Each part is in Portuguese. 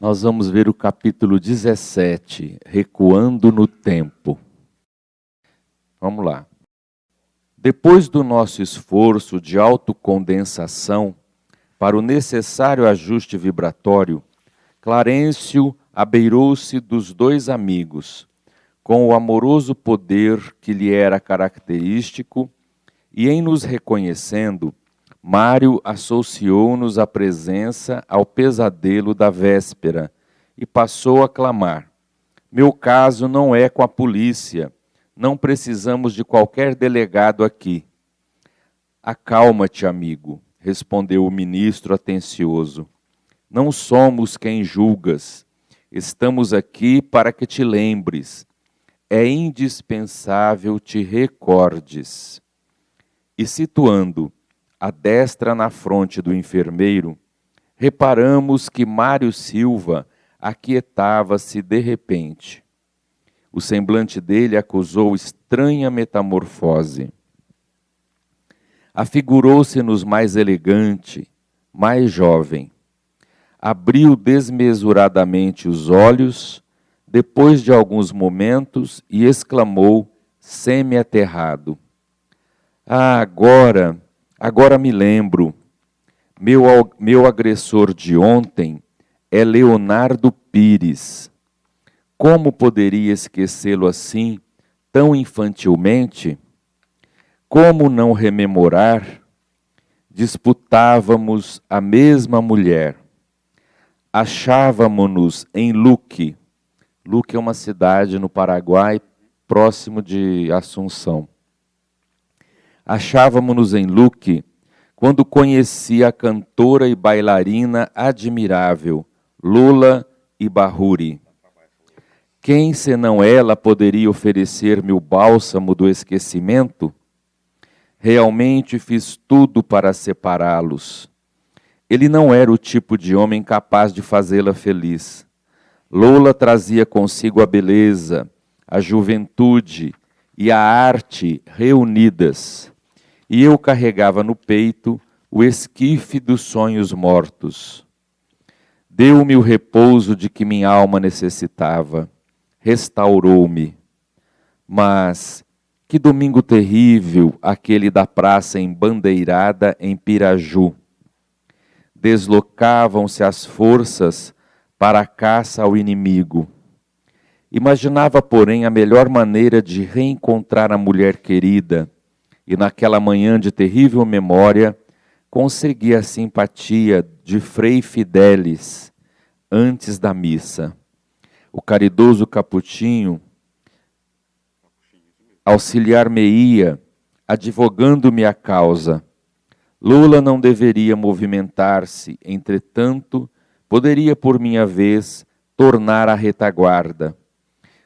Nós vamos ver o capítulo 17, Recuando no Tempo. Vamos lá. Depois do nosso esforço de autocondensação para o necessário ajuste vibratório, Clarencio abeirou-se dos dois amigos, com o amoroso poder que lhe era característico, e em nos reconhecendo, Mário associou-nos a presença ao pesadelo da véspera e passou a clamar: "Meu caso não é com a polícia, não precisamos de qualquer delegado aqui." "Acalma-te, amigo", respondeu o ministro atencioso. "Não somos quem julgas, estamos aqui para que te lembres. É indispensável te recordes." E situando a destra na fronte do enfermeiro, reparamos que Mário Silva aquietava-se de repente. O semblante dele acusou estranha metamorfose. Afigurou-se-nos mais elegante, mais jovem. Abriu desmesuradamente os olhos, depois de alguns momentos, e exclamou, semi-aterrado: "Ah, agora me lembro. Meu agressor de ontem é Leonardo Pires. Como poderia esquecê-lo assim, tão infantilmente? Como não rememorar? Disputávamos a mesma mulher. Achávamo-nos em Luque." Luque é uma cidade no Paraguai, próximo de Assunção. "Achávamo-nos em Luque quando conheci a cantora e bailarina admirável, Lola Ibárruri. Quem, senão ela, poderia oferecer-me o bálsamo do esquecimento? Realmente fiz tudo para separá-los. Ele não era o tipo de homem capaz de fazê-la feliz. Lola trazia consigo a beleza, a juventude e a arte reunidas, e eu carregava no peito o esquife dos sonhos mortos. Deu-me o repouso de que minha alma necessitava, restaurou-me. Mas que domingo terrível aquele da praça embandeirada em Piraju. Deslocavam-se as forças para a caça ao inimigo. Imaginava, porém, a melhor maneira de reencontrar a mulher querida, e naquela manhã de terrível memória, consegui a simpatia de Frei Fidelis antes da missa. O caridoso Capuchinho auxiliar-me-ia, advogando-me a causa. Lula não deveria movimentar-se, entretanto, poderia, por minha vez, tornar a retaguarda.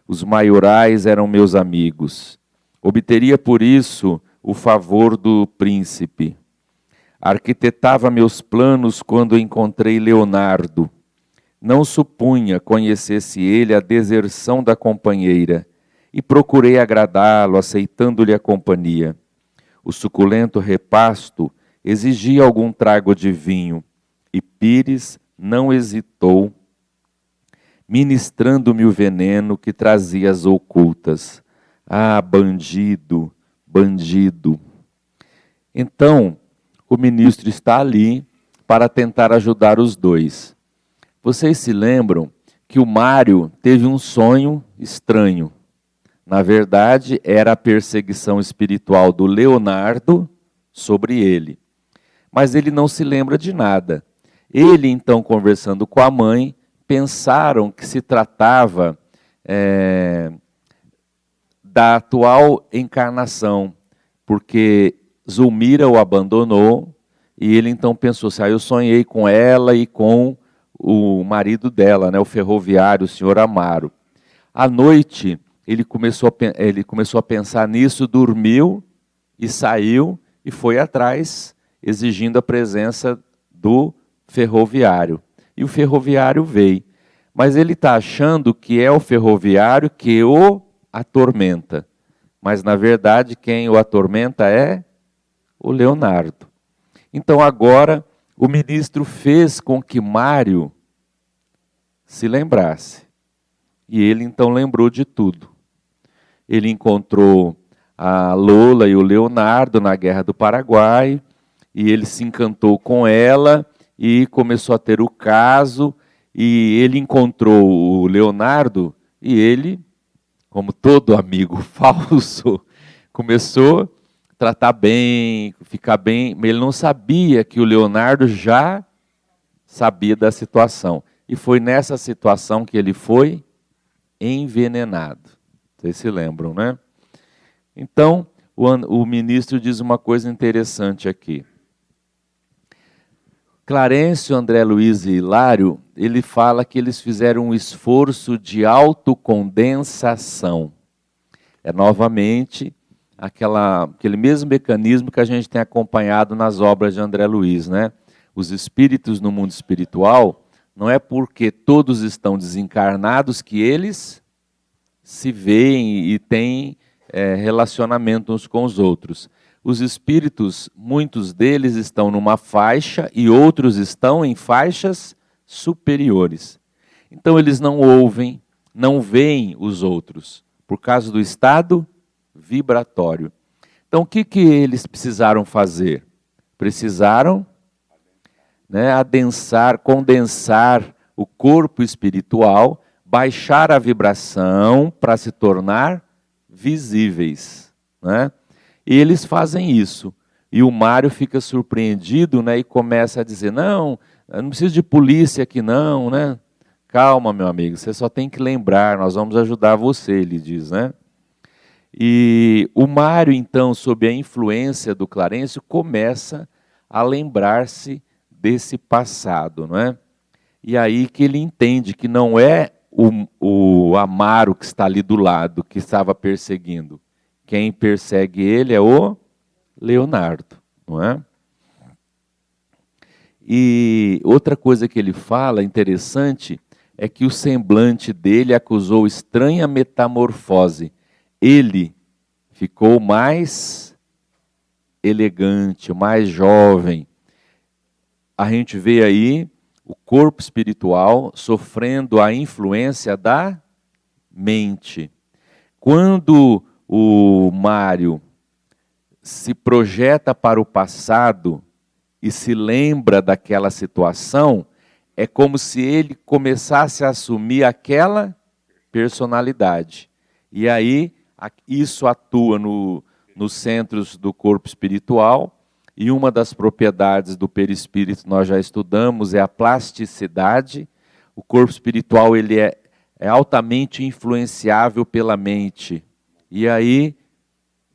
Os maiorais eram meus amigos. Obteria, por isso, o favor do príncipe. Arquitetava meus planos quando encontrei Leonardo. Não supunha conhecesse ele a deserção da companheira, e procurei agradá-lo, aceitando-lhe a companhia. O suculento repasto exigia algum trago de vinho, e Pires não hesitou, ministrando-me o veneno que trazia as ocultas. Ah, bandido, bandido. Então, o ministro está ali para tentar ajudar os dois. Vocês se lembram que o Mário teve um sonho estranho. Na verdade, era a perseguição espiritual do Leonardo sobre ele. Mas ele não se lembra de nada. Ele, então, conversando com a mãe, pensaram que se tratava da atual encarnação, porque Zulmira o abandonou, e ele então pensou assim, eu sonhei com ela e com o marido dela, né, o ferroviário, o senhor Amaro. À noite, ele começou a pensar nisso, dormiu e saiu e foi atrás, exigindo a presença do ferroviário. E o ferroviário veio. Mas ele está achando que é o ferroviário que o atormenta. Mas, na verdade, quem o atormenta é o Leonardo. Então, agora, o ministro fez com que Mário se lembrasse. E ele então lembrou de tudo. Ele encontrou a Lola e o Leonardo na Guerra do Paraguai, e ele se encantou com ela e começou a ter o caso, e ele encontrou o Leonardo e ele, como todo amigo falso, começou a tratar bem, ficar bem, mas ele não sabia que o Leonardo já sabia da situação. E foi nessa situação que ele foi envenenado. Vocês se lembram, né? Então, o ministro diz uma coisa interessante aqui. Clarencio, André Luiz e Hilário, ele fala que eles fizeram um esforço de autocondensação. É novamente aquele mesmo mecanismo que a gente tem acompanhado nas obras de André Luiz, né? Os espíritos no mundo espiritual, não é porque todos estão desencarnados que eles se veem e têm relacionamento uns com os outros. Os espíritos, muitos deles estão numa faixa e outros estão em faixas superiores. Então eles não ouvem, não veem os outros, por causa do estado vibratório. Então o que eles precisaram fazer? Precisaram adensar, condensar o corpo espiritual, baixar a vibração para se tornar visíveis, né? E eles fazem isso. E o Mário fica surpreendido, né, e começa a dizer, não precisa de polícia aqui não, né? Calma, meu amigo, você só tem que lembrar, nós vamos ajudar você, ele diz, né? E o Mário, então, sob a influência do Clarencio, começa a lembrar-se desse passado, não é? E aí que ele entende que não é o Amaro que está ali do lado, que estava perseguindo. Quem persegue ele é o Leonardo, não é? E outra coisa que ele fala, interessante, é que o semblante dele acusou estranha metamorfose. Ele ficou mais elegante, mais jovem. A gente vê aí o corpo espiritual sofrendo a influência da mente. Quando o Mário se projeta para o passado e se lembra daquela situação, é como se ele começasse a assumir aquela personalidade. E aí isso atua nos centros do corpo espiritual, e uma das propriedades do perispírito nós já estudamos é a plasticidade. O corpo espiritual ele é altamente influenciável pela mente. E aí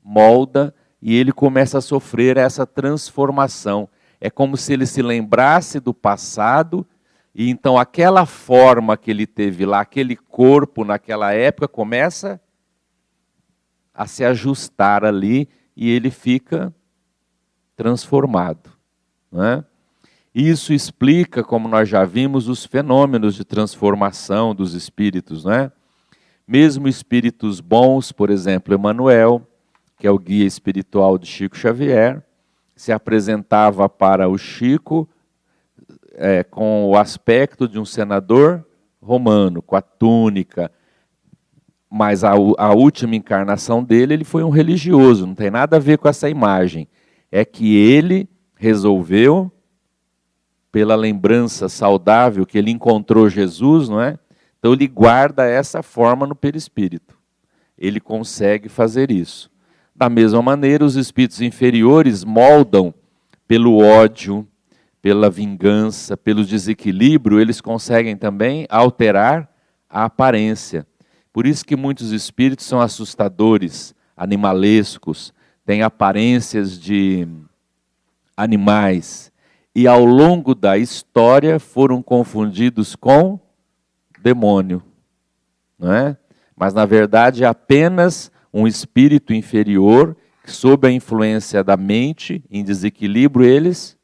molda e ele começa a sofrer essa transformação. É como se ele se lembrasse do passado e então aquela forma que ele teve lá, aquele corpo naquela época começa a se ajustar ali e ele fica transformado, não é? Isso explica, como nós já vimos, os fenômenos de transformação dos espíritos, não é? Mesmo espíritos bons, por exemplo, Emmanuel, que é o guia espiritual de Chico Xavier, se apresentava para o Chico com o aspecto de um senador romano, com a túnica, mas a última encarnação dele, ele foi um religioso, não tem nada a ver com essa imagem. É que ele resolveu, pela lembrança saudável que ele encontrou Jesus, não é? Então ele guarda essa forma no perispírito. Ele consegue fazer isso. Da mesma maneira, os espíritos inferiores moldam pelo ódio, pela vingança, pelo desequilíbrio, eles conseguem também alterar a aparência. Por isso que muitos espíritos são assustadores, animalescos, têm aparências de animais. E ao longo da história foram confundidos com demônio, não é? Mas na verdade é apenas um espírito inferior que, sob a influência da mente, em desequilíbrio, eles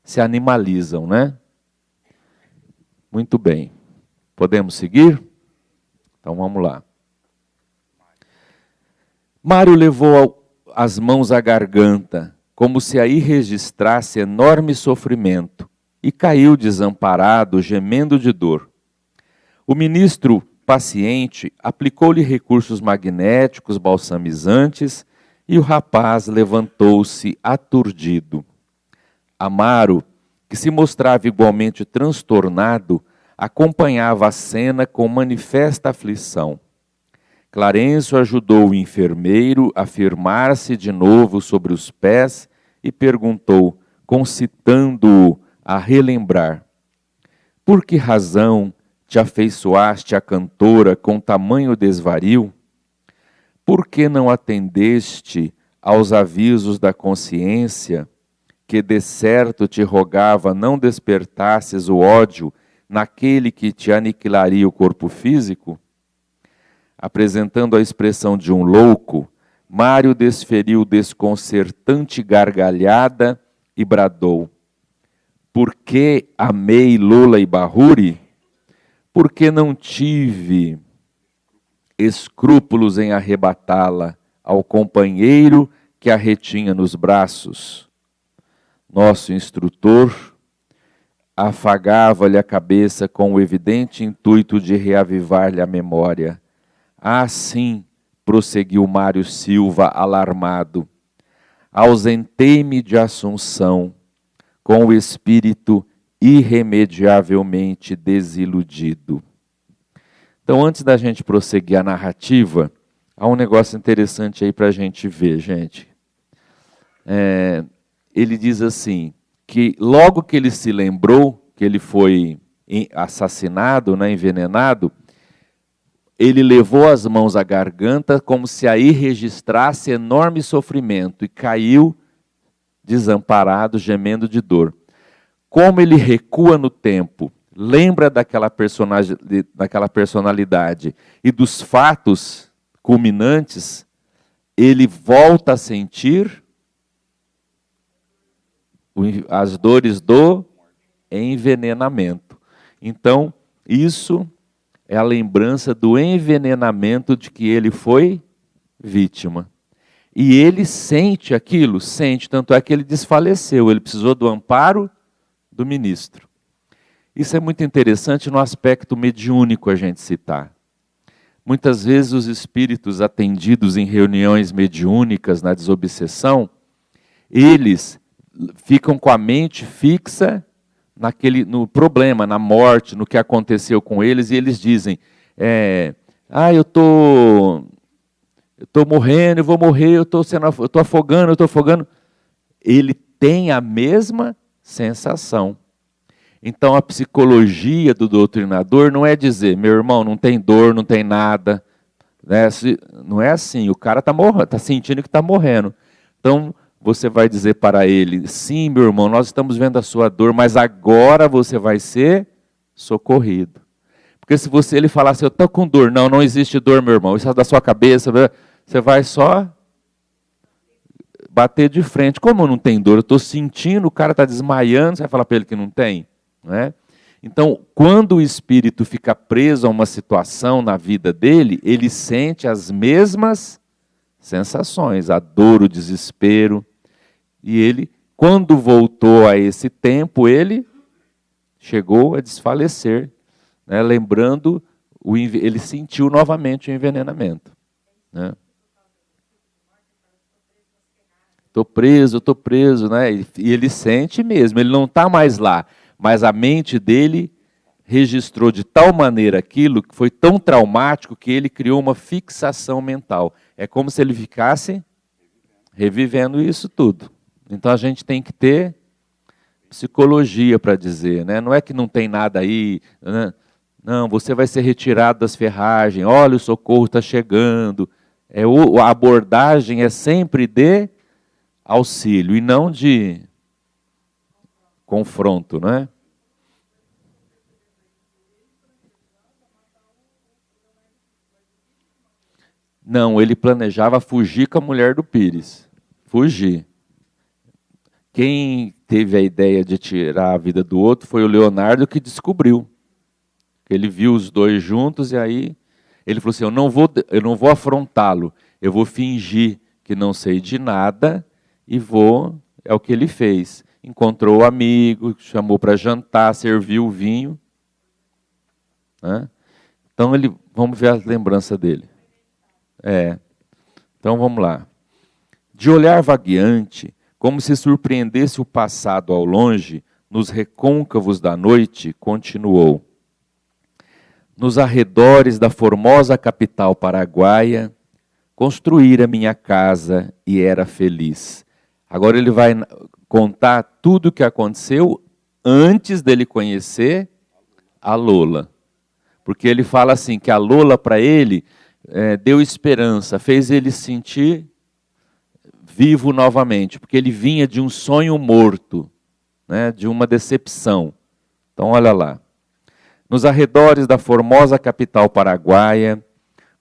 se animalizam, né? Muito bem. Podemos seguir? Então vamos lá. Mário levou as mãos à garganta, como se aí registrasse enorme sofrimento, e caiu desamparado, gemendo de dor. O ministro, paciente, aplicou-lhe recursos magnéticos, balsamizantes, e o rapaz levantou-se aturdido. Amaro, que se mostrava igualmente transtornado, acompanhava a cena com manifesta aflição. Clarencio ajudou o enfermeiro a firmar-se de novo sobre os pés e perguntou, concitando-o a relembrar: por que razão te afeiçoaste à cantora com tamanho desvario? Por que não atendeste aos avisos da consciência, que de certo te rogava não despertasses o ódio naquele que te aniquilaria o corpo físico? Apresentando a expressão de um louco, Mário desferiu desconcertante gargalhada e bradou: por que amei Lola e Bahuri? Porque não tive escrúpulos em arrebatá-la ao companheiro que a retinha nos braços. Nosso instrutor afagava-lhe a cabeça com o evidente intuito de reavivar-lhe a memória. Ah, sim, prosseguiu Mário Silva, alarmado. Ausentei-me de Assunção, com o espírito irremediavelmente desiludido. Então, antes da gente prosseguir a narrativa, há um negócio interessante aí para a gente ver, gente. Ele diz assim, que logo que ele se lembrou que ele foi assassinado, né, envenenado, ele levou as mãos à garganta como se aí registrasse enorme sofrimento e caiu desamparado, gemendo de dor. Como ele recua no tempo, lembra daquela personalidade e dos fatos culminantes, ele volta a sentir as dores do envenenamento. Então, isso é a lembrança do envenenamento de que ele foi vítima. E ele sente aquilo, sente, tanto é que ele desfaleceu, ele precisou do amparo do ministro. Isso é muito interessante no aspecto mediúnico a gente citar. Muitas vezes os espíritos atendidos em reuniões mediúnicas, na desobsessão, eles ficam com a mente fixa no problema, na morte, no que aconteceu com eles, e eles dizem, eu estou morrendo, eu vou morrer, eu estou afogando, Ele tem a mesma sensação. Então a psicologia do doutrinador não é dizer, meu irmão, não tem dor, não tem nada. Né? Não é assim, o cara está sentindo que está morrendo. Então você vai dizer para ele, sim, meu irmão, nós estamos vendo a sua dor, mas agora você vai ser socorrido. Porque se ele falar assim, eu estou com dor, não existe dor, meu irmão, isso é da sua cabeça, você vai só bater de frente. Como não tem dor, eu estou sentindo, o cara está desmaiando, você vai falar para ele que não tem? Não é? Então, quando o espírito fica preso a uma situação na vida dele, ele sente as mesmas sensações, a dor, o desespero. E ele, quando voltou a esse tempo, ele chegou a desfalecer, né? Lembrando, ele sentiu novamente o envenenamento. Né? Estou preso, né? E ele sente mesmo, ele não está mais lá, mas a mente dele registrou de tal maneira aquilo que foi tão traumático que ele criou uma fixação mental. É como se ele ficasse revivendo isso tudo. Então a gente tem que ter psicologia para dizer, né? Não é que não tem nada aí, né? Não, você vai ser retirado das ferragens, olha, o socorro está chegando. A abordagem é sempre de auxílio e não de confronto, né? Não, ele planejava fugir com a mulher do Pires. Fugir. Quem teve a ideia de tirar a vida do outro foi o Leonardo, que descobriu. Ele viu os dois juntos e aí ele falou assim, eu não vou afrontá-lo, eu vou fingir que não sei de nada e é o que ele fez. Encontrou o amigo, chamou para jantar, serviu o vinho. Né? Então, vamos ver a lembrança dele. Então, vamos lá. De olhar vagueante, como se surpreendesse o passado ao longe, nos recôncavos da noite, continuou. Nos arredores da formosa capital paraguaia, construíra minha casa e era feliz. Agora ele vai contar tudo o que aconteceu antes dele conhecer a Lola. Porque ele fala assim, que a Lola para ele deu esperança, fez ele se sentir vivo novamente, porque ele vinha de um sonho morto, né, de uma decepção. Então olha lá. Nos arredores da formosa capital paraguaia,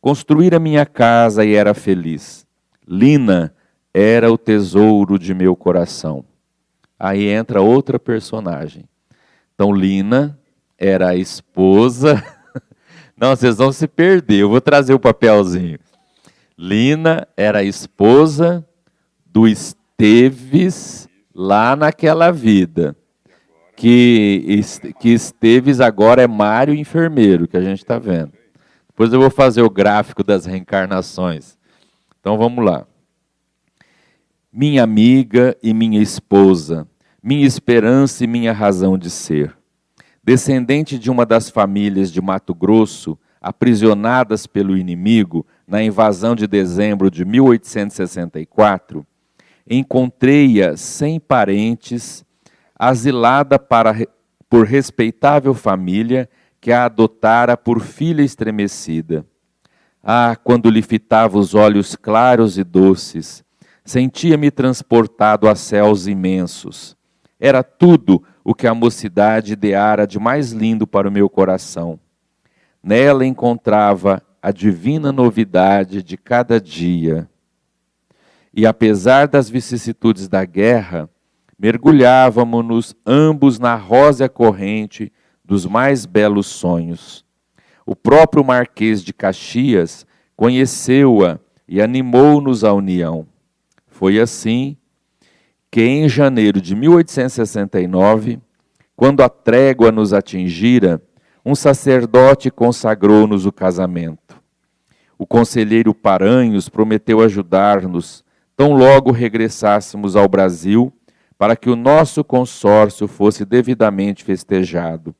construíra minha casa e era feliz. Lina era o tesouro de meu coração. Aí entra outra personagem. Então Lina era a esposa. Não, vocês vão se perder, eu vou trazer o papelzinho. Lina era a esposa do Esteves lá naquela vida. Que Esteves agora é Mário enfermeiro, que a gente está vendo. Depois eu vou fazer o gráfico das reencarnações. Então vamos lá. Minha amiga e minha esposa, minha esperança e minha razão de ser. Descendente de uma das famílias de Mato Grosso, aprisionadas pelo inimigo na invasão de dezembro de 1864, encontrei-a sem parentes, asilada por respeitável família que a adotara por filha estremecida. Ah, quando lhe fitava os olhos claros e doces, sentia-me transportado a céus imensos. Era tudo o que a mocidade ideara de mais lindo para o meu coração. Nela encontrava a divina novidade de cada dia. E apesar das vicissitudes da guerra, mergulhávamos-nos ambos na rósea corrente dos mais belos sonhos. O próprio Marquês de Caxias conheceu-a e animou-nos à união. Foi assim que, em janeiro de 1869, quando a trégua nos atingira, um sacerdote consagrou-nos o casamento. O conselheiro Paranhos prometeu ajudar-nos, tão logo regressássemos ao Brasil, para que o nosso consórcio fosse devidamente festejado.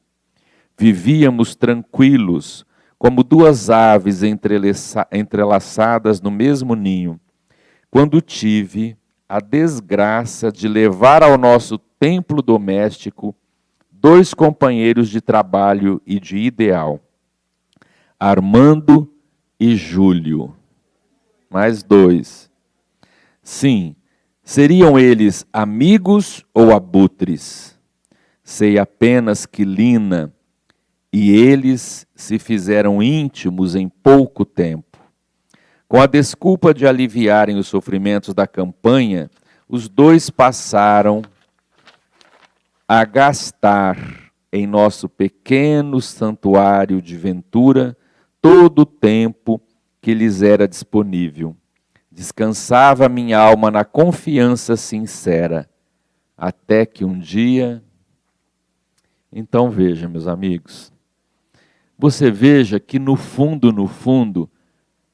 Vivíamos tranquilos, como duas aves entrelaçadas no mesmo ninho, quando tive a desgraça de levar ao nosso templo doméstico 2 companheiros de trabalho e de ideal, Armando e Júlio. Mais 2. Sim, seriam eles amigos ou abutres? Sei apenas que Lina e eles se fizeram íntimos em pouco tempo. Com a desculpa de aliviarem os sofrimentos da campanha, os 2 passaram a gastar em nosso pequeno santuário de ventura todo o tempo que lhes era disponível. Descansava minha alma na confiança sincera, até que um dia... Então veja, meus amigos, você veja que no fundo,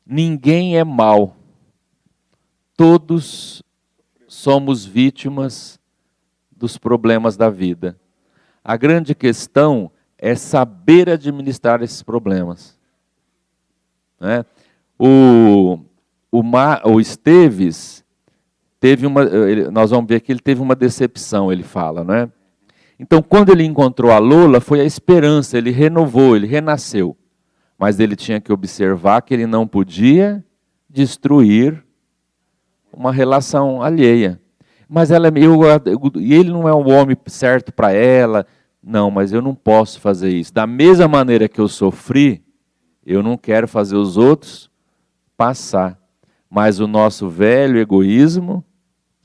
ninguém é mau. Todos somos vítimas dos problemas da vida. A grande questão é saber administrar esses problemas. Né? O Esteves teve nós vamos ver que ele teve uma decepção, ele fala, né? Então, quando ele encontrou a Lola, foi a esperança, ele renovou, ele renasceu. Mas ele tinha que observar que ele não podia destruir uma relação alheia. Mas e ele não é o homem certo para ela. Não, mas eu não posso fazer isso. Da mesma maneira que eu sofri, eu não quero fazer os outros passar. Mas o nosso velho egoísmo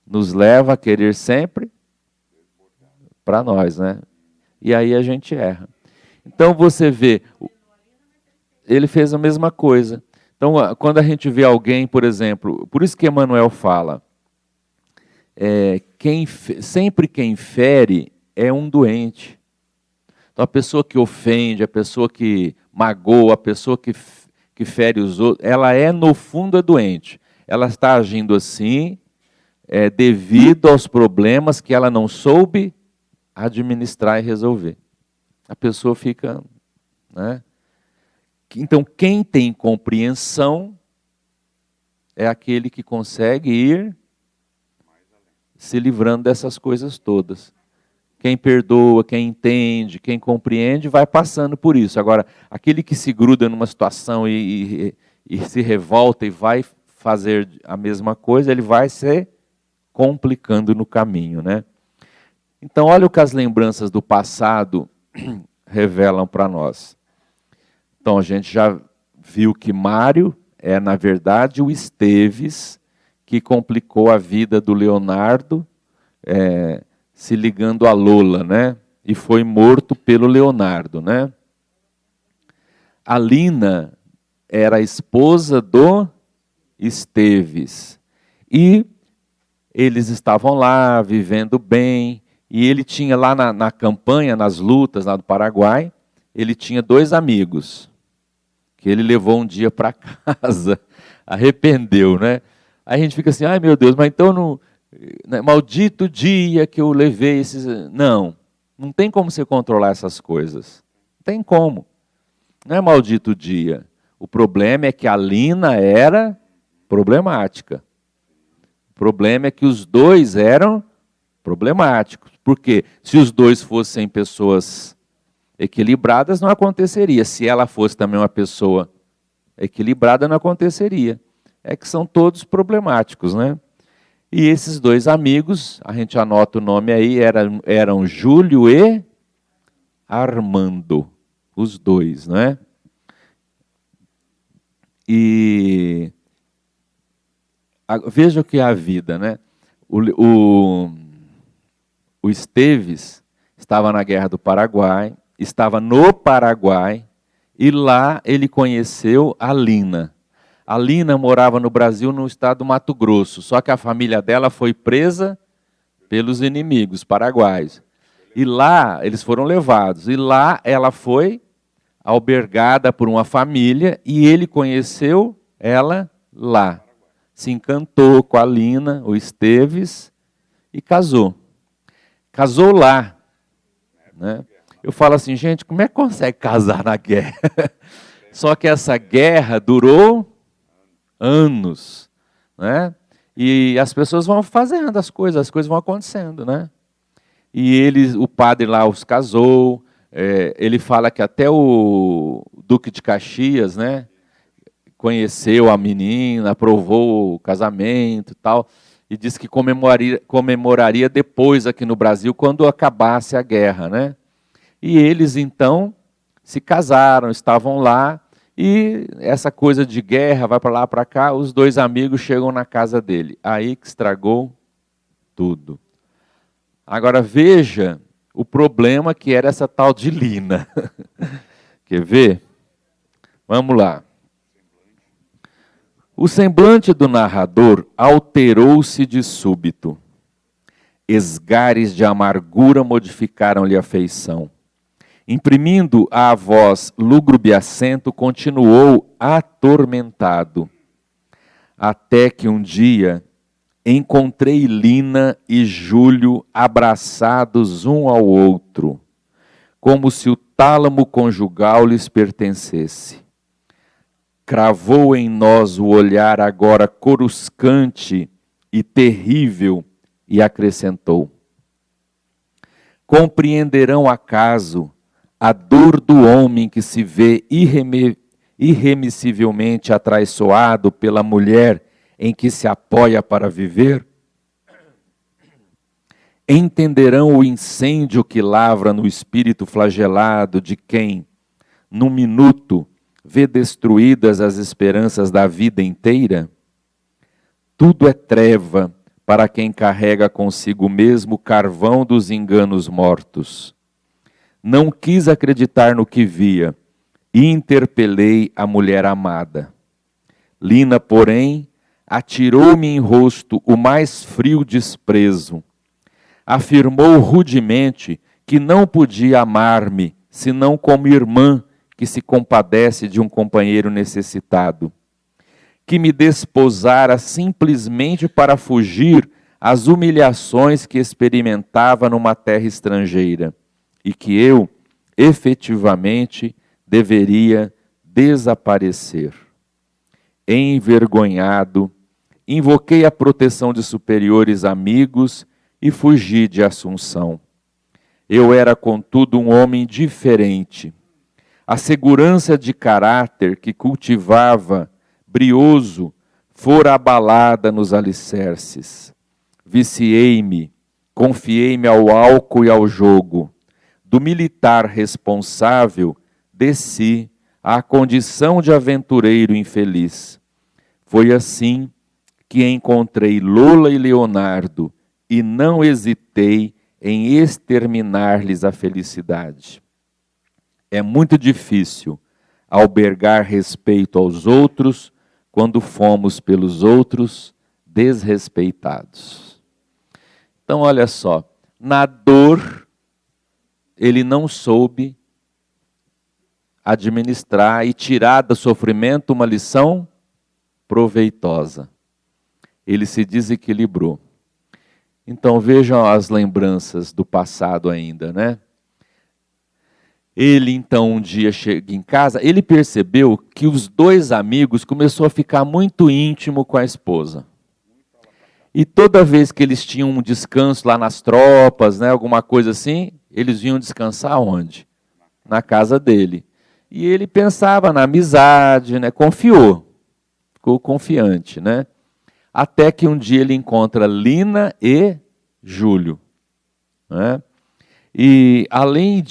nos leva a querer sempre para nós, né? E aí a gente erra. Então você vê, ele fez a mesma coisa. Então, quando a gente vê alguém, por exemplo, por isso que Emmanuel fala, sempre quem fere é um doente. Então, a pessoa que ofende, a pessoa que magoa, a pessoa que fere os outros, ela é, no fundo, é doente. Ela está agindo assim devido aos problemas que ela não soube administrar e resolver. A pessoa fica... né? Então, quem tem compreensão é aquele que consegue ir se livrando dessas coisas todas. Quem perdoa, quem entende, quem compreende, vai passando por isso. Agora, aquele que se gruda numa situação e se revolta e vai fazer a mesma coisa, ele vai se complicando no caminho, né? Então, olha o que as lembranças do passado revelam para nós. Então, a gente já viu que Mário é, na verdade, o Esteves que complicou a vida do Leonardo, se ligando a Lola, né? E foi morto pelo Leonardo, né? A Lina era a esposa do Esteves. E eles estavam lá, vivendo bem, e ele tinha lá na campanha, nas lutas lá do Paraguai, ele tinha 2 amigos, que ele levou um dia para casa, arrependeu, né? Aí a gente fica assim, ai meu Deus, mas então não, maldito dia que eu levei esses... Não tem como você controlar essas coisas. Não tem como. Não é maldito dia. O problema é que a Lina era problemática. O problema é que os 2 eram problemáticos. Porque se os 2 fossem pessoas equilibradas, não aconteceria. Se ela fosse também uma pessoa equilibrada, não aconteceria. É que são todos problemáticos, né? E esses 2 amigos, a gente anota o nome aí, eram Júlio e Armando, os 2, né? E veja o que é a vida, né? O Esteves estava na Guerra do Paraguai, estava no Paraguai, e lá ele conheceu a Lina. A Lina morava no Brasil, no estado do Mato Grosso, só que a família dela foi presa pelos inimigos paraguaios. E lá, eles foram levados, e lá ela foi albergada por uma família, e ele conheceu ela lá. Se encantou com a Lina, o Esteves, e casou. Casou lá, né? Eu falo assim, gente, como é que consegue casar na guerra? Só que essa guerra durou anos, né? E as pessoas vão fazendo as coisas vão acontecendo, né? E o padre lá os casou, ele fala que até o Duque de Caxias, né, conheceu a menina, aprovou o casamento e tal, e disse que comemoraria depois aqui no Brasil, quando acabasse a guerra, né? E eles, então, se casaram, estavam lá, e essa coisa de guerra, vai para lá, para cá, os 2 amigos chegam na casa dele. Aí que estragou tudo. Agora veja o problema que era essa tal de Lina. Quer ver? Vamos lá. O semblante do narrador alterou-se de súbito. Esgares de amargura modificaram-lhe a feição. Imprimindo à voz lúgubre acento, continuou atormentado. Até que um dia encontrei Lina e Júlio abraçados um ao outro, como se o tálamo conjugal lhes pertencesse. Cravou em nós o olhar agora coruscante e terrível e acrescentou: compreenderão acaso a dor do homem que se vê irremissivelmente atraiçoado pela mulher em que se apoia para viver? Entenderão o incêndio que lavra no espírito flagelado de quem, num minuto, vê destruídas as esperanças da vida inteira? Tudo é treva para quem carrega consigo mesmo o carvão dos enganos mortos. Não quis acreditar no que via e interpelei a mulher amada. Lina, porém, atirou-me em rosto o mais frio desprezo. Afirmou rudemente que não podia amar-me senão como irmã que se compadece de um companheiro necessitado, que me desposara simplesmente para fugir às humilhações que experimentava numa terra estrangeira, e que eu, efetivamente, deveria desaparecer. Envergonhado, invoquei a proteção de superiores amigos e fugi de Assunção. Eu era, contudo, um homem diferente. A segurança de caráter que cultivava, brioso, fora abalada nos alicerces. Viciei-me, confiei-me ao álcool e ao jogo. Do militar responsável, desci à condição de aventureiro infeliz. Foi assim que encontrei Lola e Leonardo e não hesitei em exterminar-lhes a felicidade. É muito difícil albergar respeito aos outros quando fomos pelos outros desrespeitados. Então, olha só, na dor, ele não soube administrar e tirar do sofrimento uma lição proveitosa. Ele se desequilibrou. Então, vejam as lembranças do passado ainda, né? Ele, então, um dia chega em casa, ele percebeu que os dois amigos começaram a ficar muito íntimo com a esposa. E toda vez que eles tinham um descanso lá nas tropas, né, alguma coisa assim, eles vinham descansar onde? Na casa dele. E ele pensava na amizade, né, confiou, ficou confiante, né? Até que um dia ele encontra Lina e Júlio, né? E além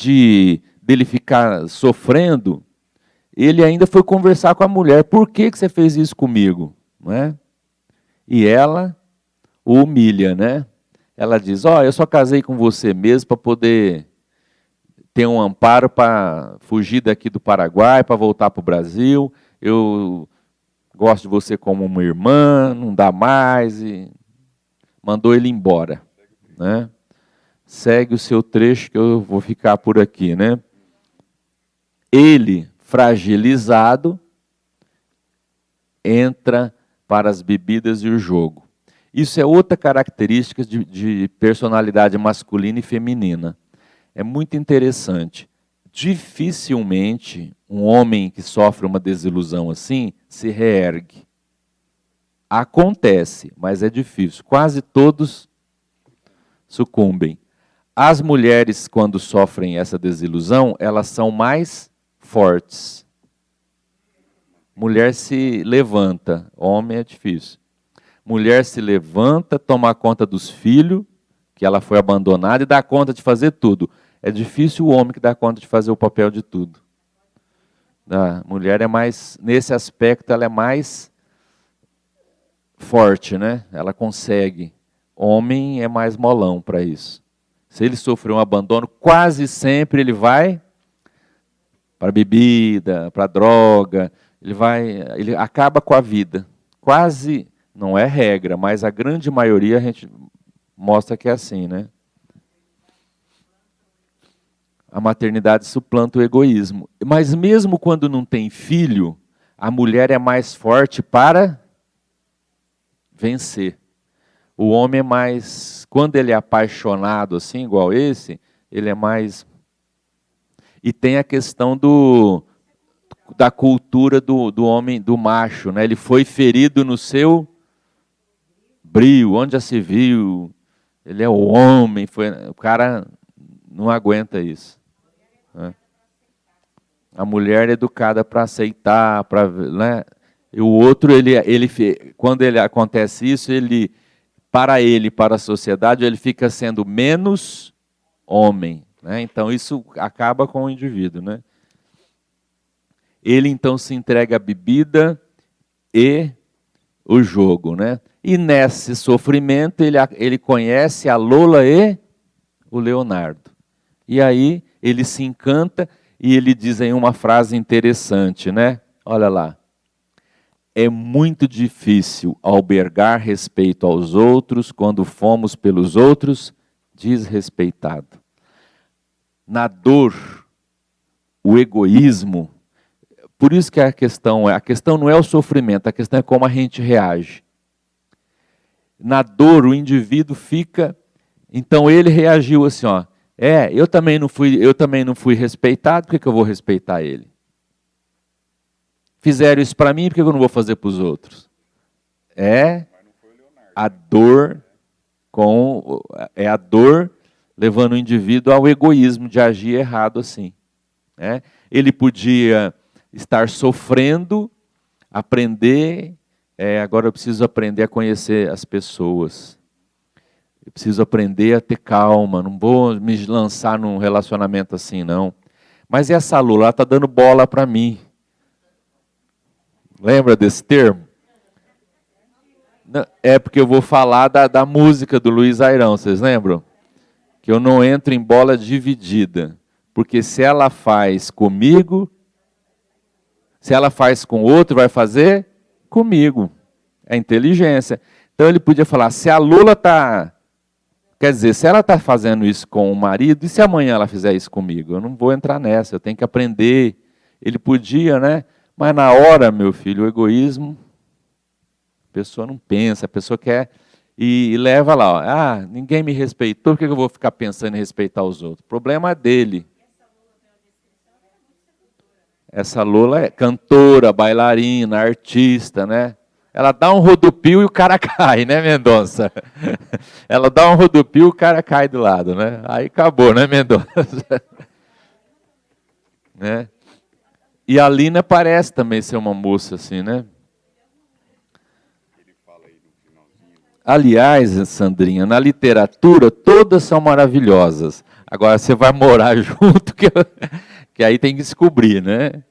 dele ficar sofrendo, ele ainda foi conversar com a mulher. Por que você fez isso comigo? Não é? E ela o humilha, né? Ela diz, eu só casei com você mesmo para poder ter um amparo para fugir daqui do Paraguai, para voltar para o Brasil. Eu gosto de você como uma irmã, não dá mais. E mandou ele embora, né? Segue o seu trecho que eu vou ficar por aqui, né? Ele, fragilizado, entra para as bebidas e o jogo. Isso é outra característica de personalidade masculina e feminina. É muito interessante. Dificilmente um homem que sofre uma desilusão assim se reergue. Acontece, mas é difícil. Quase todos sucumbem. As mulheres, quando sofrem essa desilusão, elas são mais fortes. Mulher se levanta, homem é difícil. Mulher se levanta, toma conta dos filhos, que ela foi abandonada, e dá conta de fazer tudo. É difícil o homem que dá conta de fazer o papel de tudo. A mulher é mais, nesse aspecto, ela é mais forte, né? Ela consegue. Homem é mais molão para isso. Se ele sofreu um abandono, quase sempre ele vai para a bebida, para a droga, ele acaba com a vida. Quase, não é regra, mas a grande maioria a gente mostra que é assim, né? A maternidade suplanta o egoísmo. Mas mesmo quando não tem filho, a mulher é mais forte para vencer. O homem é mais, quando ele é apaixonado assim, igual esse, ele é mais... E tem a questão da cultura do homem, do macho, né? Ele foi ferido no seu brio, onde já se viu, ele é o homem, o cara não aguenta isso. Né? A mulher é educada para aceitar, né? E o outro, quando acontece isso, para a sociedade, ele fica sendo menos homem. Né? Então, isso acaba com o indivíduo. Né? Ele, então, se entrega à bebida e o jogo. Né? E nesse sofrimento, ele conhece a Lola e o Leonardo. E aí, ele se encanta e ele diz aí uma frase interessante, né? Olha lá. É muito difícil albergar respeito aos outros quando fomos pelos outros desrespeitados. Na dor, o egoísmo, por isso que a questão não é o sofrimento, a questão é como a gente reage. Na dor, o indivíduo fica, então ele reagiu assim, ó, eu também não fui respeitado, por que eu vou respeitar ele? Fizeram isso para mim, por que eu não vou fazer para os outros? A dor a dor levando o indivíduo ao egoísmo de agir errado assim. Ele podia estar sofrendo, aprender, agora eu preciso aprender a conhecer as pessoas. Eu preciso aprender a ter calma, não vou me lançar num relacionamento assim, não. Mas essa Lula, ela está dando bola para mim. Lembra desse termo? É porque eu vou falar da música do Luiz Airão, vocês lembram? Que eu não entro em bola dividida. Porque se ela faz comigo, se ela faz com outro, vai fazer comigo. É inteligência. Então ele podia falar, se a Lula está... Quer dizer, se ela está fazendo isso com o marido, e se amanhã ela fizer isso comigo? Eu não vou entrar nessa, eu tenho que aprender. Ele podia, né? Mas na hora, meu filho, o egoísmo, a pessoa não pensa, a pessoa quer e leva lá. Ó, ninguém me respeitou, por que eu vou ficar pensando em respeitar os outros? O problema é dele. Essa Lula é cantora, bailarina, artista, né? Ela dá um rodopio e o cara cai, né, Mendonça? Ela dá um rodopio e o cara cai do lado, né? Aí acabou, né, Mendonça? Né? E a Lina parece também ser uma moça assim, né? Aliás, Sandrinha, na literatura todas são maravilhosas. Agora você vai morar junto, que aí tem que descobrir, né?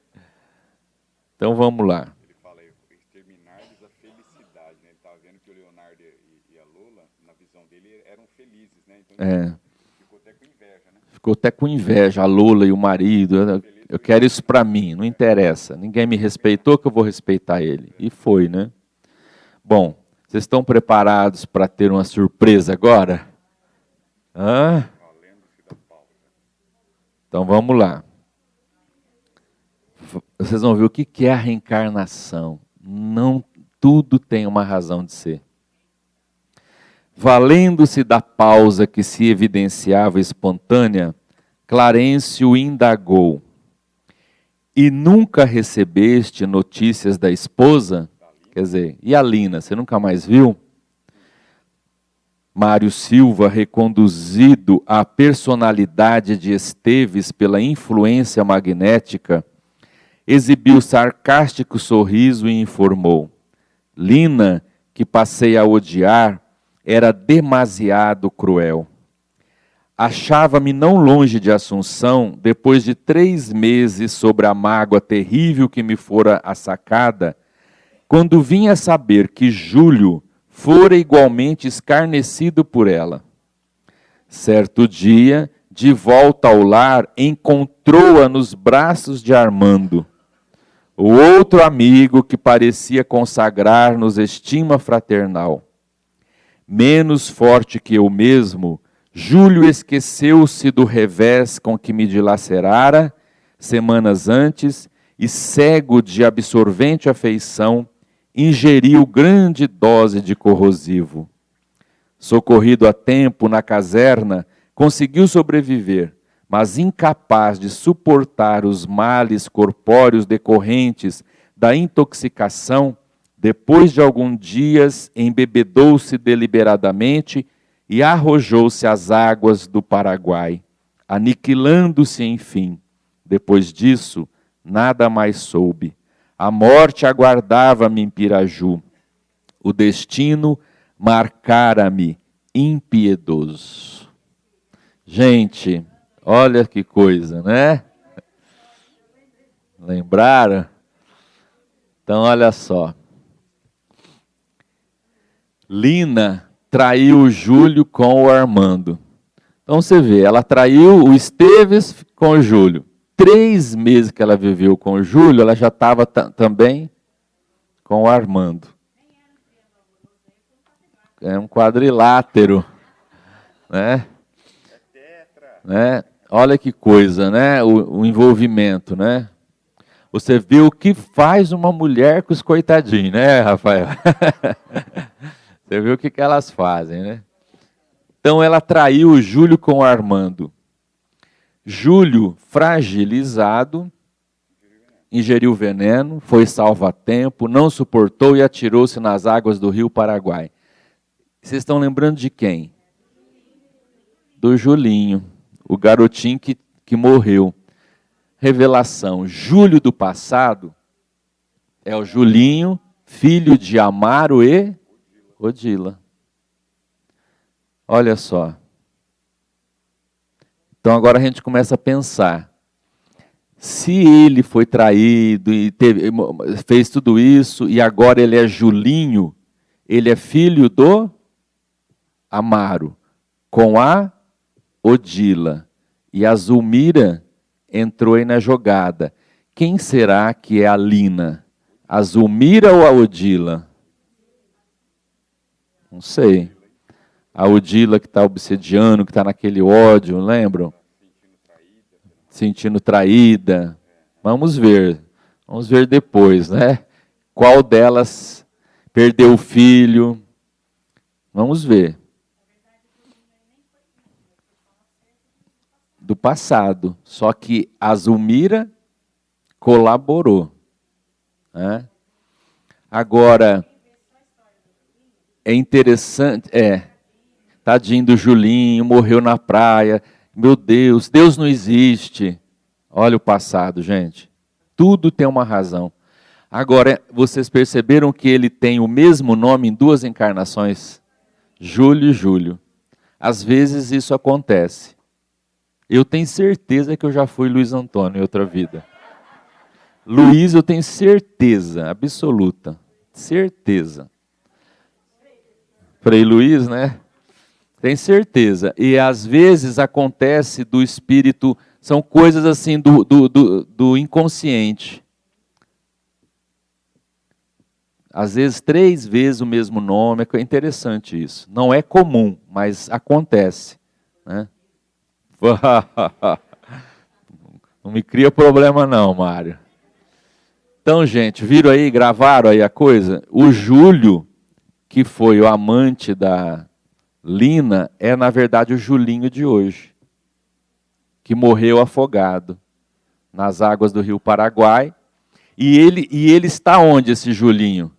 Então vamos lá. Ele fala aí, exterminar-lhes a felicidade, né? Ele estava vendo que o Leonardo e a Lula, na visão dele, eram felizes, né? Então ficou até com inveja, né? Ficou até com inveja, a Lula e o marido. Eu quero isso para mim, não interessa. Ninguém me respeitou, que eu vou respeitar ele. E foi, né? Bom, vocês estão preparados para ter uma surpresa agora? Então vamos lá. Vocês vão ver o que é a reencarnação. Não tudo tem uma razão de ser. Valendo-se da pausa que se evidenciava espontânea, Clarencio indagou: e nunca recebeste notícias da esposa? Quer dizer, e a Lina, você nunca mais viu? Mário Silva, reconduzido à personalidade de Esteves pela influência magnética, exibiu sarcástico sorriso e informou: Lina, que passei a odiar, era demasiado cruel. Achava-me não longe de Assunção, depois de 3 meses sobre a mágoa terrível que me fora assacada, quando vim a saber que Júlio fora igualmente escarnecido por ela. Certo dia, de volta ao lar, encontrou-a nos braços de Armando, o outro amigo que parecia consagrar-nos estima fraternal. Menos forte que eu mesmo, Júlio esqueceu-se do revés com que me dilacerara semanas antes e, cego de absorvente afeição, ingeriu grande dose de corrosivo. Socorrido a tempo na caserna, conseguiu sobreviver, mas incapaz de suportar os males corpóreos decorrentes da intoxicação, depois de alguns dias embebedou-se deliberadamente e arrojou-se às águas do Paraguai, aniquilando-se enfim. Depois disso, nada mais soube. A morte aguardava-me em Piraju. O destino marcara-me impiedoso. Gente, olha que coisa, né? Lembraram? Então, olha só. Lina traiu o Júlio com o Armando. Então você vê, ela traiu o Esteves com o Júlio. 3 meses que ela viveu com o Júlio, ela já estava também com o Armando. É um quadrilátero, né? Olha que coisa, né? O envolvimento, né? Você vê o que faz uma mulher com os coitadinhos, né, Rafael? Você vê o que elas fazem, né? Então ela traiu o Júlio com o Armando. Júlio, fragilizado, ingeriu veneno, foi salvo a tempo, não suportou e atirou-se nas águas do rio Paraguai. Vocês estão lembrando de quem? Do Julinho, o garotinho que morreu. Revelação, Júlio do passado é o Julinho, filho de Amaro e Odila. Olha só. Então agora a gente começa a pensar. Se ele foi traído e fez tudo isso, e agora ele é Julinho, ele é filho do Amaro, com a Odila. E a Zulmira entrou aí na jogada. Quem será que é a Lina? A Zulmira ou a Odila? Não sei. A Odila que está obsediando, que está naquele ódio, lembram? Sentindo traída. Vamos ver depois, né? Qual delas perdeu o filho? Vamos ver. Do passado. Só que a Zulmira colaborou. Né? Agora, é interessante, tadinho do Julinho, morreu na praia. Meu Deus, Deus não existe. Olha o passado, gente. Tudo tem uma razão. Agora, vocês perceberam que ele tem o mesmo nome em duas encarnações? Júlio e Júlio. Às vezes isso acontece. Eu tenho certeza que eu já fui Luiz Antônio em outra vida. Luiz, eu tenho certeza, absoluta. Certeza. Frei Luiz, né? Tem certeza. E às vezes acontece do espírito, são coisas assim do inconsciente. Às vezes 3 vezes o mesmo nome, é interessante isso. Não é comum, mas acontece. Né? Não me cria problema não, Mário. Então, gente, viram aí, gravaram aí a coisa? O Júlio, que foi o amante da Lina, é na verdade o Julinho de hoje, que morreu afogado nas águas do rio Paraguai. E ele está onde, esse Julinho?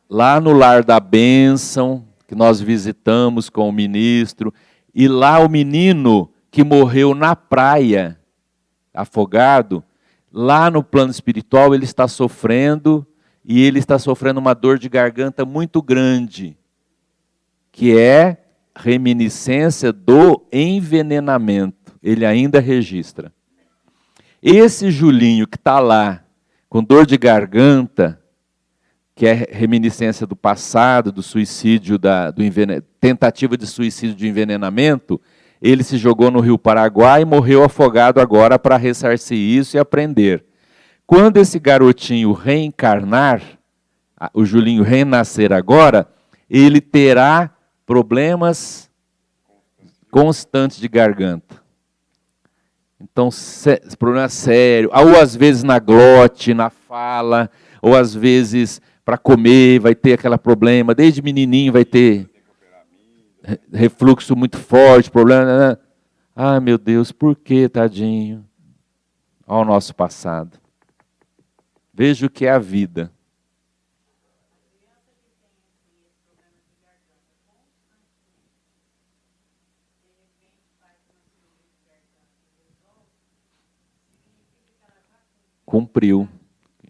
Lá no Lar da Bênção, que nós visitamos com o ministro. E lá o menino que morreu na praia, afogado, lá no plano espiritual ele está sofrendo, e ele está sofrendo uma dor de garganta muito grande, que é reminiscência do envenenamento. Ele ainda registra. Esse Julinho que está lá, com dor de garganta, que é reminiscência do passado, do suicídio, tentativa de suicídio de envenenamento, ele se jogou no rio Paraguai e morreu afogado agora para ressarcir isso e aprender. Quando esse garotinho reencarnar, o Julinho renascer agora, ele terá problemas constantes de garganta. Então, problema sério. Ou às vezes na glote, na fala, ou às vezes para comer, vai ter aquele problema. Desde menininho vai ter refluxo muito forte, problema. Né? Ah, meu Deus, por que, tadinho? Olha o nosso passado. Veja o que é a vida. Cumpriu,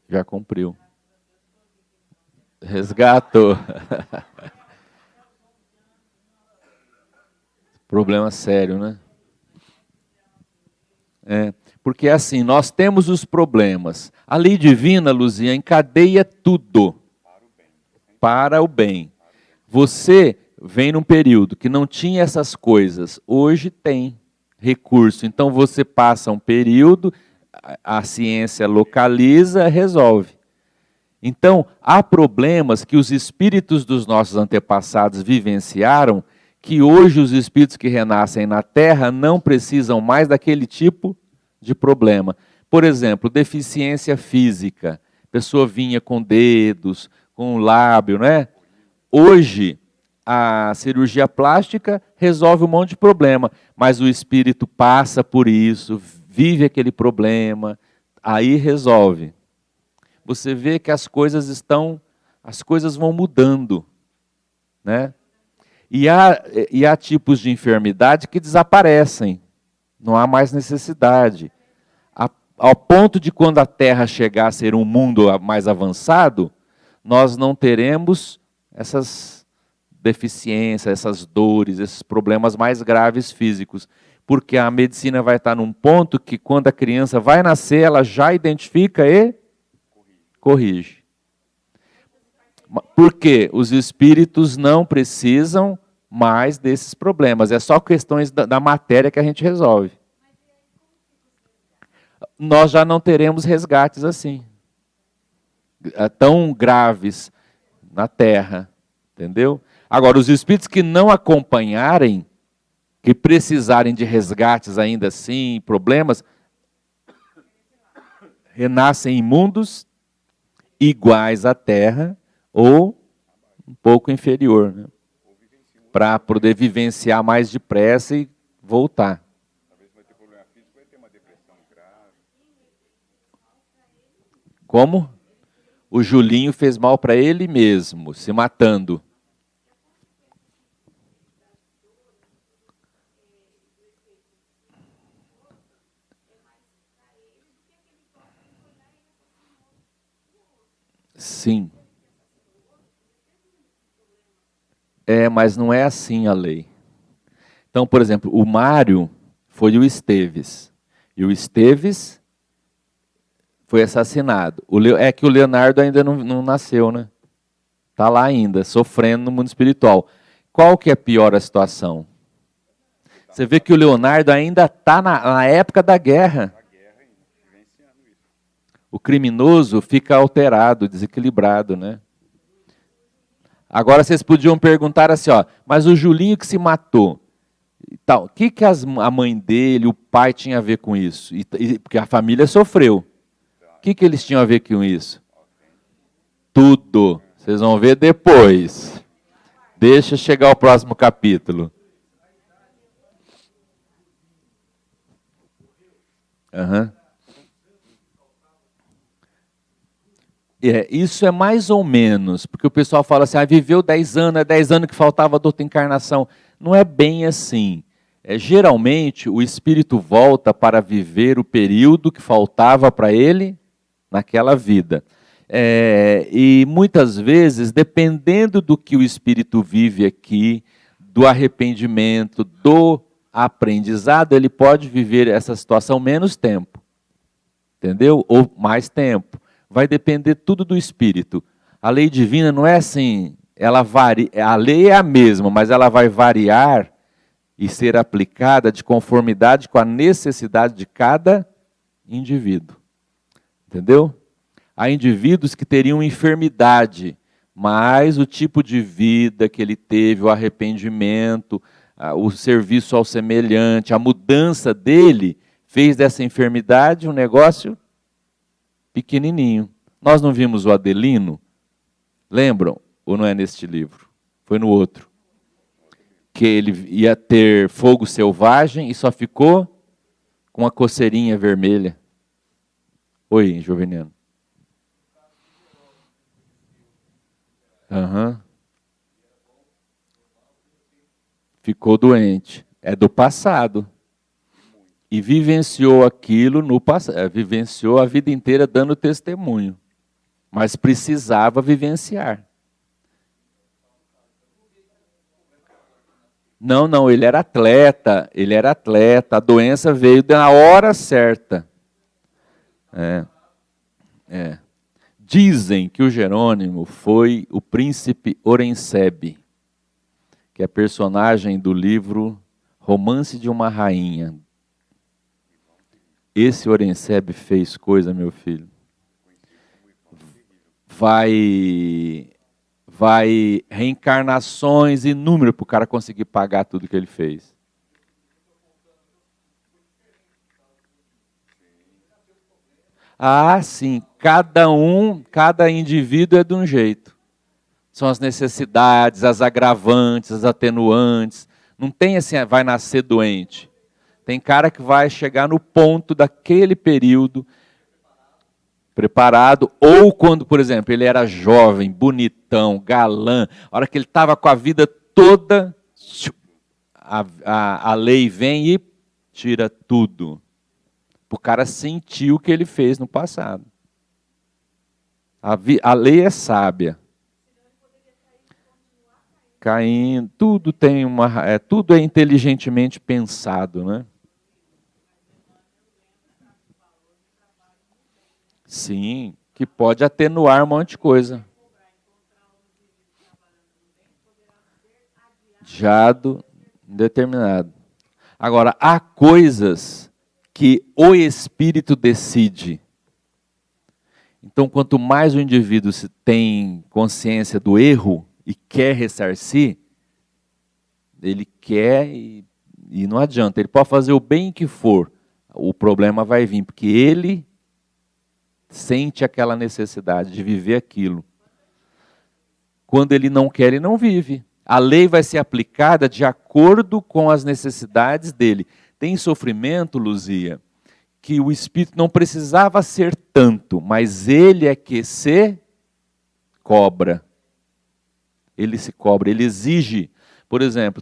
já cumpriu. Resgatou. Problema sério, né? Porque assim, nós temos os problemas. A lei divina, Luzia, encadeia tudo para o bem. Você vem num período que não tinha essas coisas, hoje tem recurso. Então você passa um período, a ciência localiza, resolve. Então, há problemas que os espíritos dos nossos antepassados vivenciaram que hoje os espíritos que renascem na Terra não precisam mais daquele tipo de problema. Por exemplo, deficiência física. A pessoa vinha com dedos, com lábio, né? Hoje, a cirurgia plástica resolve um monte de problema, mas o espírito passa por isso, vive aquele problema, aí resolve. Você vê que as coisas vão mudando, né? E há tipos de enfermidade que desaparecem, não há mais necessidade. Ao ponto de quando a Terra chegar a ser um mundo mais avançado, nós não teremos essas deficiências, essas dores, esses problemas mais graves físicos, porque a medicina vai estar num ponto que quando a criança vai nascer, ela já identifica e corrige. Porque os espíritos não precisam mais desses problemas, é só questões da matéria que a gente resolve. Nós já não teremos resgates assim, tão graves na Terra, entendeu? Agora, os espíritos que não acompanharem, que precisarem de resgates ainda assim, problemas, renascem em mundos iguais à Terra ou um pouco inferior, né? Para poder vivenciar mais depressa e voltar. Talvez vai ter problema físico, vai ter uma depressão grave. Como? O Julinho fez mal para ele mesmo, se matando. Sim. Mas não é assim a lei. Então, por exemplo, o Mário foi o Esteves. E o Esteves foi assassinado. É que o Leonardo ainda não nasceu, né? Está lá ainda, sofrendo no mundo espiritual. Qual que é pior a situação? Você vê que o Leonardo ainda está na época da guerra. O criminoso fica alterado, desequilibrado, né? Agora vocês podiam perguntar assim, ó, mas o Julinho que se matou, tal, o que a mãe dele, o pai tinha a ver com isso? Porque a família sofreu. O que eles tinham a ver com isso? Tudo. Vocês vão ver depois. Deixa chegar o próximo capítulo. Uhum. Isso é mais ou menos, porque o pessoal fala assim, viveu 10 anos, é 10 anos que faltava da outra encarnação. Não é bem assim. Geralmente, o espírito volta para viver o período que faltava para ele naquela vida. E muitas vezes, dependendo do que o espírito vive aqui, do arrependimento, do aprendizado, ele pode viver essa situação menos tempo. Entendeu? Ou mais tempo. Vai depender tudo do espírito. A lei divina não é assim, ela varia, a lei é a mesma, mas ela vai variar e ser aplicada de conformidade com a necessidade de cada indivíduo. Entendeu? Há indivíduos que teriam enfermidade, mas o tipo de vida que ele teve, o arrependimento, o serviço ao semelhante, a mudança dele, fez dessa enfermidade um negócio pequenininho. Nós não vimos o Adelino? Lembram? Ou não é neste livro? Foi no outro. Que ele ia ter fogo selvagem e só ficou com uma coceirinha vermelha. Oi, Joveniano. Uhum. Ficou doente. É do passado. E vivenciou aquilo no passado, vivenciou a vida inteira dando testemunho. Mas precisava vivenciar. Não, ele era atleta, a doença veio na hora certa. Dizem que o Jerônimo foi o príncipe Orencebe, que é personagem do livro Romance de uma Rainha. Esse Orencebe fez coisa, meu filho. Vai vai reencarnações inúmeras para o cara conseguir pagar tudo que ele fez. Ah, sim, cada indivíduo é de um jeito. São as necessidades, as agravantes, as atenuantes. Não tem assim, vai nascer doente. Tem cara que vai chegar no ponto daquele período preparado, ou quando, por exemplo, ele era jovem, bonitão, galã, a hora que ele estava com a vida toda, a lei vem e tira tudo. O cara sentiu o que ele fez no passado. A lei é sábia. Caindo, tudo tem tudo é inteligentemente pensado, né? Sim, que pode atenuar um monte de coisa. Jado, determinado. Agora, há coisas que o espírito decide. Então, quanto mais o indivíduo tem consciência do erro e quer ressarcir, ele quer e não adianta. Ele pode fazer o bem que for, o problema vai vir, porque ele sente aquela necessidade de viver aquilo. Quando ele não quer, ele não vive. A lei vai ser aplicada de acordo com as necessidades dele. Tem sofrimento, Luzia, que o espírito não precisava ser tanto, mas ele é que se cobra. Ele se cobra, ele exige. Por exemplo,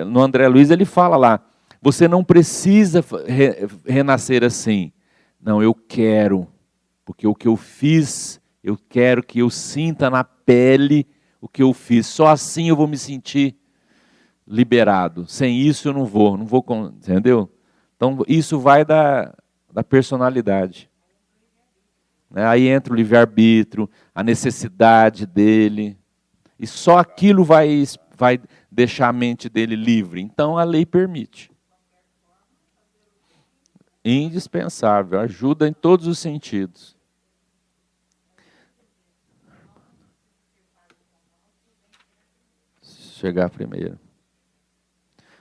no André Luiz ele fala lá, você não precisa renascer assim. Não, eu quero, porque o que eu fiz, eu quero que eu sinta na pele o que eu fiz. Só assim eu vou me sentir liberado. Sem isso eu não vou, entendeu? Então isso vai da personalidade. Aí entra o livre-arbítrio, a necessidade dele. E só aquilo vai deixar a mente dele livre. Então a lei permite. Indispensável, ajuda em todos os sentidos. Chegar primeiro.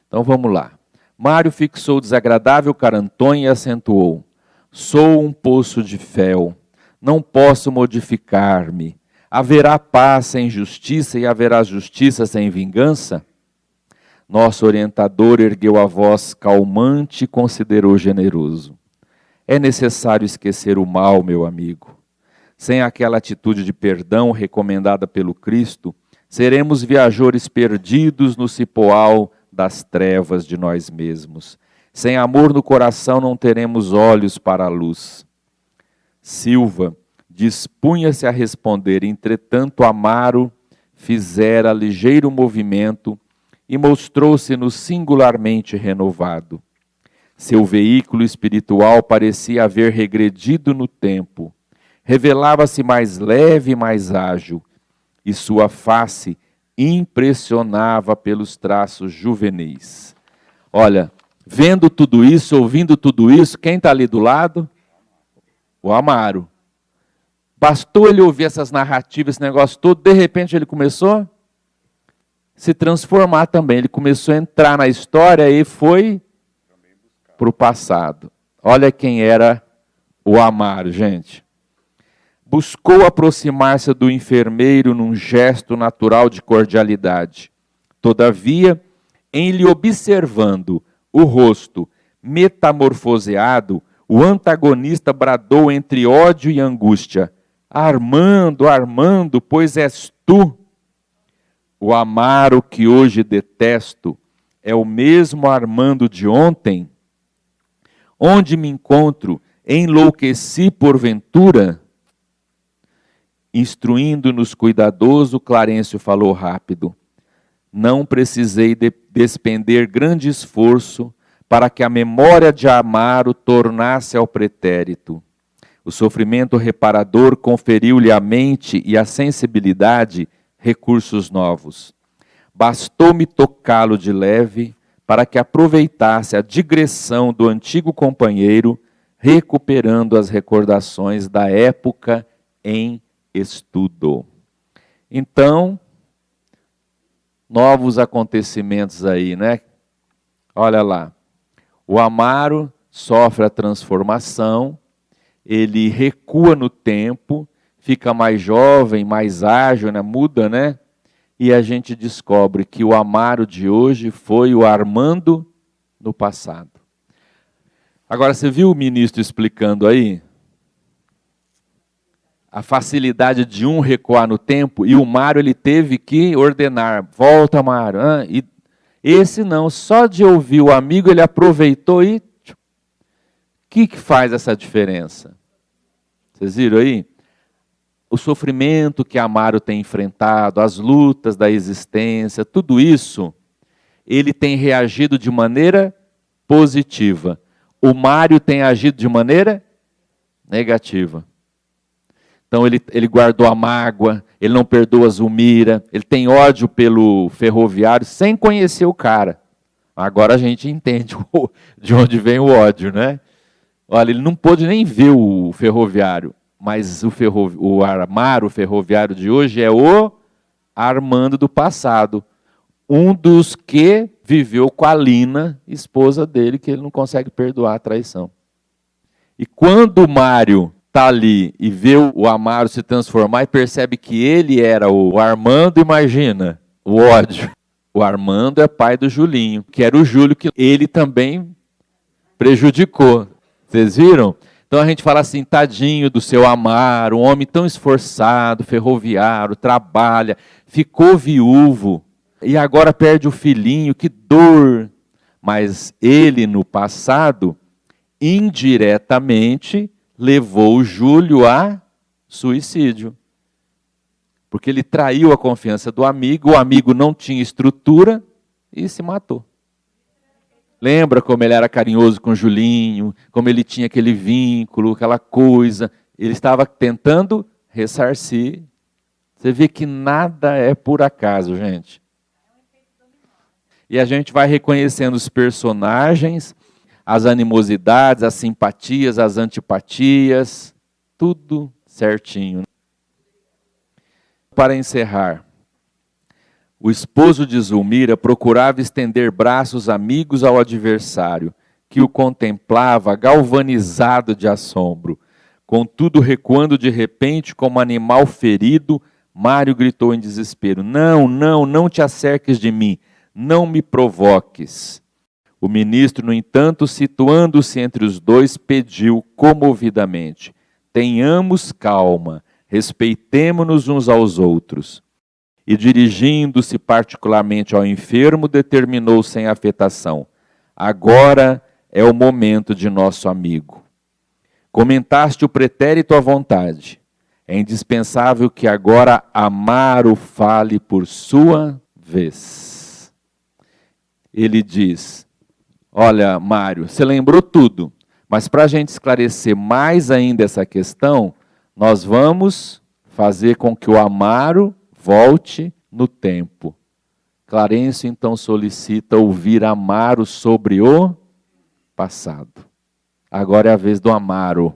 Então vamos lá. Mário fixou o desagradável carantonho e acentuou: sou um poço de fel, não posso modificar-me. Haverá paz sem justiça e haverá justiça sem vingança? Nosso orientador ergueu a voz calmante e considerou generoso. É necessário esquecer o mal, meu amigo. Sem aquela atitude de perdão recomendada pelo Cristo, seremos viajores perdidos no cipoal das trevas de nós mesmos. Sem amor no coração não teremos olhos para a luz. Silva dispunha-se a responder, entretanto Amaro fizera ligeiro movimento e mostrou-se-nos singularmente renovado. Seu veículo espiritual parecia haver regredido no tempo. Revelava-se mais leve e mais ágil, e sua face impressionava pelos traços juvenis. Olha, vendo tudo isso, ouvindo tudo isso, quem está ali do lado? O Amaro. Bastou ele ouvir essas narrativas, esse negócio todo, de repente ele começou a se transformar também. Ele começou a entrar na história e foi para o passado. Olha quem era o Amaro, gente. Buscou aproximar-se do enfermeiro num gesto natural de cordialidade. Todavia, em lhe observando o rosto metamorfoseado, o antagonista bradou entre ódio e angústia: Armando, Armando, pois és tu. O Amaro que hoje detesto é o mesmo Armando de ontem? Onde me encontro? Enlouqueci porventura? Instruindo-nos cuidadoso, Clarencio falou rápido: não precisei despender grande esforço para que a memória de Amaro tornasse ao pretérito. O sofrimento reparador conferiu-lhe à mente e à sensibilidade recursos novos. Bastou-me tocá-lo de leve para que aproveitasse a digressão do antigo companheiro, recuperando as recordações da época em estudo. Então, novos acontecimentos aí, né? Olha lá. O Amaro sofre a transformação, ele recua no tempo, fica mais jovem, mais ágil, né? Muda, né? E a gente descobre que o Amaro de hoje foi o Armando no passado. Agora, você viu o ministro explicando aí? A facilidade de um recuar no tempo, e o Mário ele teve que ordenar, volta Mário. E esse não, só de ouvir o amigo ele aproveitou e... O que faz essa diferença? Vocês viram aí? O sofrimento que Amaro tem enfrentado, as lutas da existência, tudo isso, ele tem reagido de maneira positiva. O Mário tem agido de maneira negativa. Então ele guardou a mágoa, ele não perdoa Zulmira, ele tem ódio pelo ferroviário sem conhecer o cara. Agora a gente entende de onde vem o ódio, né? Olha, ele não pôde nem ver o ferroviário, mas o Amaro ferroviário de hoje é o Armando do passado. Um dos que viveu com a Lina, esposa dele, que ele não consegue perdoar a traição. E quando o Mário está ali e vê o Amaro se transformar e percebe que ele era o Armando, imagina, o ódio. O Armando é pai do Julinho, que era o Júlio que ele também prejudicou. Vocês viram? Então a gente fala assim, tadinho do seu Amaro, um homem tão esforçado, ferroviário, trabalha, ficou viúvo e agora perde o filhinho, que dor. Mas ele no passado, indiretamente, levou o Júlio a suicídio. Porque ele traiu a confiança do amigo, o amigo não tinha estrutura e se matou. Lembra como ele era carinhoso com o Julinho, como ele tinha aquele vínculo, aquela coisa. Ele estava tentando ressarcir. Você vê que nada é por acaso, gente. E a gente vai reconhecendo os personagens, as animosidades, as simpatias, as antipatias, tudo certinho. Para encerrar, o esposo de Zulmira procurava estender braços amigos ao adversário, que o contemplava galvanizado de assombro. Contudo, recuando de repente como animal ferido, Mário gritou em desespero, não te acerques de mim, não me provoques. O ministro, no entanto, situando-se entre os dois, pediu comovidamente, tenhamos calma, respeitemo-nos uns aos outros. E dirigindo-se particularmente ao enfermo, determinou sem afetação, agora é o momento de nosso amigo. Comentaste o pretérito à vontade. É indispensável que agora Amaro fale por sua vez. Ele diz, olha, Mário, você lembrou tudo, mas para a gente esclarecer mais ainda essa questão, nós vamos fazer com que o Amaro volte no tempo. Clarencio então solicita ouvir Amaro sobre o passado. Agora é a vez do Amaro.